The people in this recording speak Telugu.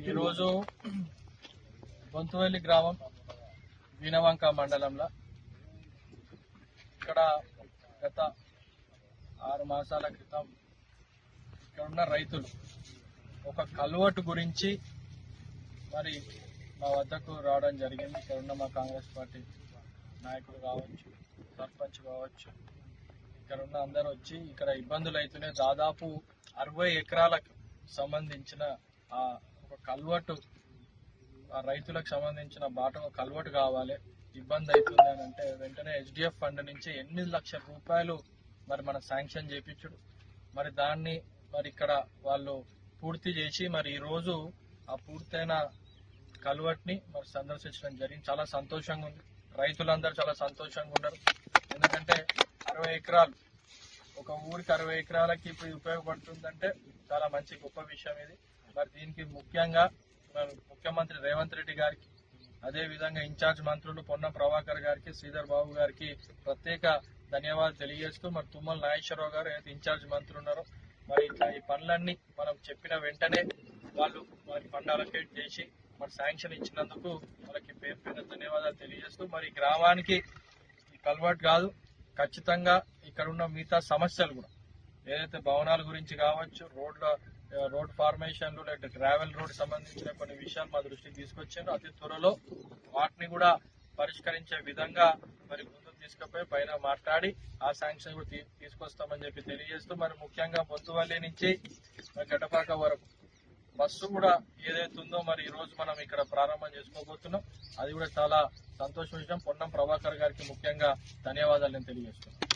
ఈరోజు బొంతువెల్లి గ్రామం వీణవంక మండలంలో ఇక్కడ గత 6 మాసాల క్రితం ఇక్కడ ఉన్న రైతులు ఒక కల్వటు గురించి మరి మా వద్దకు రావడం జరిగింది. ఇక్కడ ఉన్న మా కాంగ్రెస్ పార్టీ నాయకులు కావచ్చు, సర్పంచ్ కావచ్చు, ఇక్కడ ఉన్న అందరూ వచ్చి ఇక్కడ ఇబ్బందులు అవుతున్నాయి. దాదాపు 60 ఎకరాలకు సంబంధించిన ఒక కల్వటు, ఆ రైతులకు సంబంధించిన బాట కల్వటు కావాలి, ఇబ్బంది అవుతుంది అని అంటే వెంటనే HDF ఫండ్ నుంచి 8 లక్షల రూపాయలు మరి మన శాంక్షన్ చేయించుడు. మరి దాన్ని మరి ఇక్కడ వాళ్ళు పూర్తి చేసి మరి ఈరోజు ఆ పూర్తయిన కల్వట్ని మరి సందర్శించడం జరిగింది. చాలా సంతోషంగా ఉంది. రైతులందరూ చాలా సంతోషంగా ఉన్నారు. ఎందుకంటే 60 ఎకరాలు, ఒక ఊరికి 60 ఎకరాలకి ఇప్పుడు ఉపయోగపడుతుందంటే చాలా మంచి గొప్ప విషయం ఇది. మరి దీనికి ముఖ్యంగా ముఖ్యమంత్రి రేవంత్ రెడ్డి గారికి, అదేవిధంగా ఇన్ఛార్జ్ మంత్రులు పొన్నం ప్రభాకర్ గారికి, శ్రీధర్ బాబు గారికి ప్రత్యేక ధన్యవాదాలు తెలియజేస్తూ, మరి తుమ్మల నాగేశ్వరరావు గారు ఏదైతే ఇన్ఛార్జ్ మంత్రులు ఉన్నారో మరి ఇట్లా ఈ పనులన్నీ మనం చెప్పిన వెంటనే వాళ్ళు మరి ఫండ్ అలొకేట్ చేసి మరి శాంక్షన్ ఇచ్చినందుకు వాళ్ళకి పేరు పేరు ధన్యవాదాలు తెలియజేస్తూ, మరి గ్రామానికి ఈ కల్వర్ట్ కాదు, ఖచ్చితంగా ఇక్కడ ఉన్న మిగతా సమస్యలు కూడా ఏదైతే భవనాల గురించి కావచ్చు, రోడ్ ఫార్మేషన్లు లేదా గ్రావెల్ రోడ్ సంబంధించిన కొన్ని విషయాలు మా దృష్టికి తీసుకొచ్చారు. అతి త్వరలో వాటిని కూడా పరిష్కరించే విధంగా మరి ముందుకు తీసుకుపోయి పైన మాట్లాడి ఆ శాంక్షన్ కూడా తీసుకొస్తామని చెప్పి తెలియజేస్తూ, మరి ముఖ్యంగా బొంతువల్లి నుంచి గడ్డపాక వరకు బస్సు కూడా ఏదైతే ఉందో మరి ఈ రోజు మనం ఇక్కడ ప్రారంభం చేసుకోబోతున్నాం. అది కూడా చాలా సంతోషం విషయం. పొన్నం ప్రభాకర్ గారికి ముఖ్యంగా ధన్యవాదాలు నేను తెలియజేస్తున్నాను.